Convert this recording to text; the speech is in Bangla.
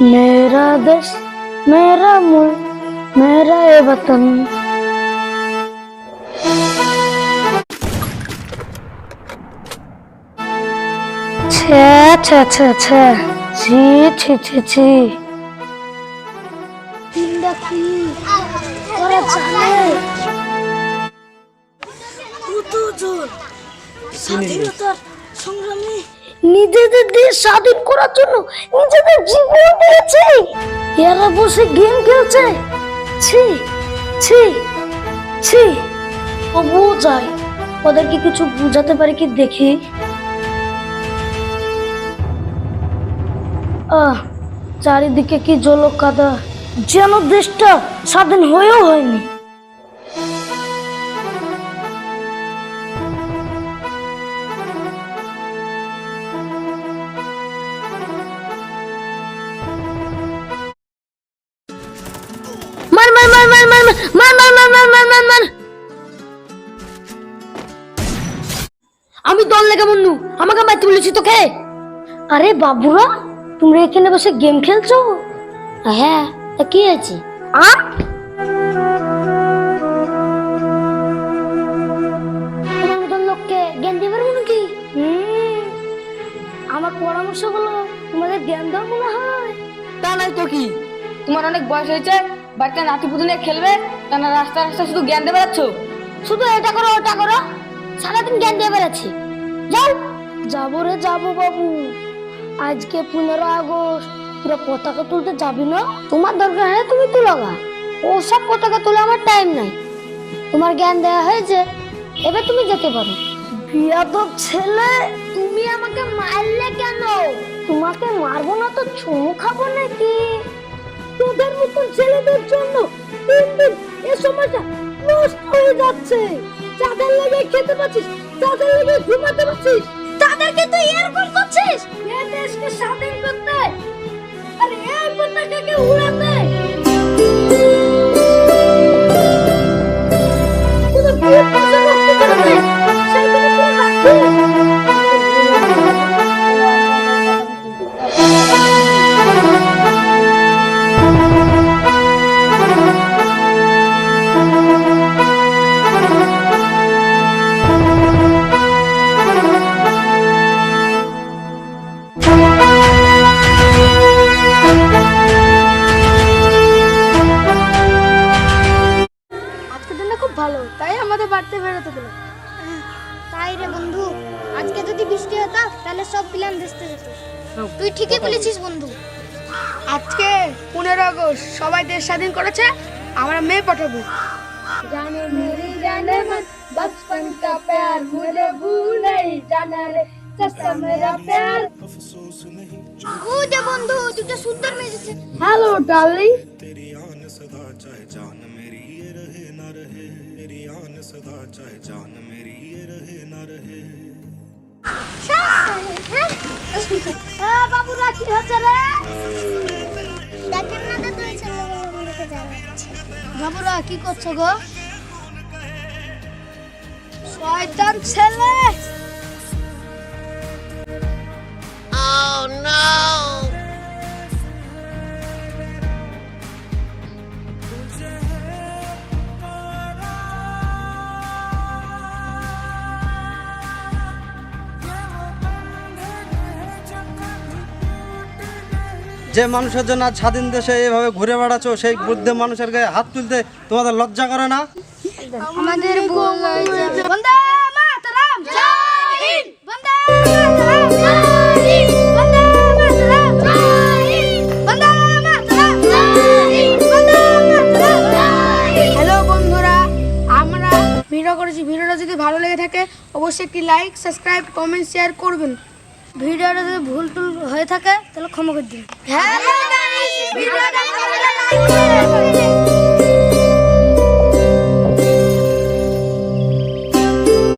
मेरा देश मेरा मुल्क मेरा ये वतन। छे छे छे छे छी छी छी छी তিনটা কি ওরা জানে কতজন স্বাধীনতার সংগ্রামী নিজেদের দেশ স্বাধীন করার জন্য নিজেদের জীবন দিয়েছে। এরা বসে গেম খেলছে। ছি ছি ছি তবুও যাই ওদেরকে কিছু বুঝাতে পারি কি দেখি। চারিদিকে কি জলক কাদা, যেন দেশটা স্বাধীন হয়েও হয়নি। মার মার মার মার মার মার মার মার মার মার মার মার। আমি দল লেগে মুন্নু, আমাকে মারতে বলেছি তোকে? আরে বাবুরা, তোমরা এখানে বসে গেম খেলছো? হ্যাঁ, তা কি আছে? তোমার মতন লোককে জ্ঞান দিতে পারবো নাকি? আমার পরামর্শ বলো, তোমাদের জ্ঞান দেওয়া মনে হয়? তা নাই তো কি, তোমার অনেক বয়স হয়েছে, বাড়িতে নাতি পুতি নিয়ে খেলবে, তা না রাস্তা রাস্তা শুধু জ্ঞান দিয়ে বেড়াচ্ছ। শুধু এটা করো ওটা করো, সারাদিন জ্ঞান দিয়ে বেড়াচ্ছি। যাও। যাবো রে যাবো বাবু, আজকে 15 আগস্ট, তোরা পতাকা তুলতে যাবি না? তোমার দরকার হয় তুমি তুলগা, ওসব পতাকা তুলে আমার টাইম নাই। তোমার জ্ঞান দেওয়া হয়েছে, এবার তুমি যেতে পারো। বিয়াদব ছেলে, তুমি আমাকে মারলে কেন? তোমাকে মারবো না তো চুমু খাবো নাকি? তোদের মতন ছেলেদের জন্য দিন দিন এ সমাজটা নষ্ট হয়ে যাচ্ছে। যাদের লেগে খেতে পাচ্ছিস, যাদের লেগে ঘুমাতে পাচ্ছিস, তাদেরকে তুই এরকম করছিস? এ দেশকে স্বাধীন করতে আর এই পতাকাকে উড়াতে কোনো ভুল পয়সা নষ্ট করে দেয়, সেইগুলো পুরো রাখিস। ভালো, তাই আমাদের বাড়তে বেরোতে দিল। তাই রে বন্ধু, আজকে যদি বৃষ্টি হতো তাহলে সব প্ল্যান ভেস্তে যেত। তুই ঠিকই বলেছিস বন্ধু। আজকে 15 আগস্ট, সবাই দেশ স্বাধীন করেছে, আমরা মেয়ে পাঠাবো। जाने मेरी जाने मन बचपन का प्यार मुझे भूल नहीं जाना रे सच्चा मेरा प्यार। ও যে বন্ধু, দুটো সুন্দর মেয়েছে। Hello darling. तेरी आन सदा चाहे जान मेरी ये रहे ना रहे, तेरी आन सदा चाहे जान मेरी ये रहे ना रहे। বাবু রাখি হচ্ছে রে। দেখেন না তো তুই ছেলেগুলোকে জানাচ্ছে। বাবুরা কি করছো গো? শয়তান ছেলে। Oh no! যে মানুষের জন্য আজ স্বাধীন দেশে এইভাবে ঘুরে বেড়াচ্ছ, সেই বুদ্ধ মানুষের গায়ে হাত তুলতে তোমাদের লজ্জা করে না? আমাদের ভুল হয়েছে। বন্দে মাতরম জয় হিন্দ, বন্দে মাতরম জয় হিন্দ, বন্দে মাতরম জয় হিন্দ, বন্দে মাতরম জয় হিন্দ, বন্দে মাতরম জয় হিন্দ। হ্যালো বন্ধুরা, আমরা ভিডিও করেছি, ভিডিওটা যদি ভালো লেগে থাকে অবশ্যই একটি লাইক, সাবস্ক্রাইব, কমেন্ট, শেয়ার করবেন। ভিডিওটা যদি ভুল টুল হয়ে থাকে তাহলে ক্ষমা করে দিন। হ্যালো গাইস, ভিডিওটা ভালো লাগলে লাইক করে দিন।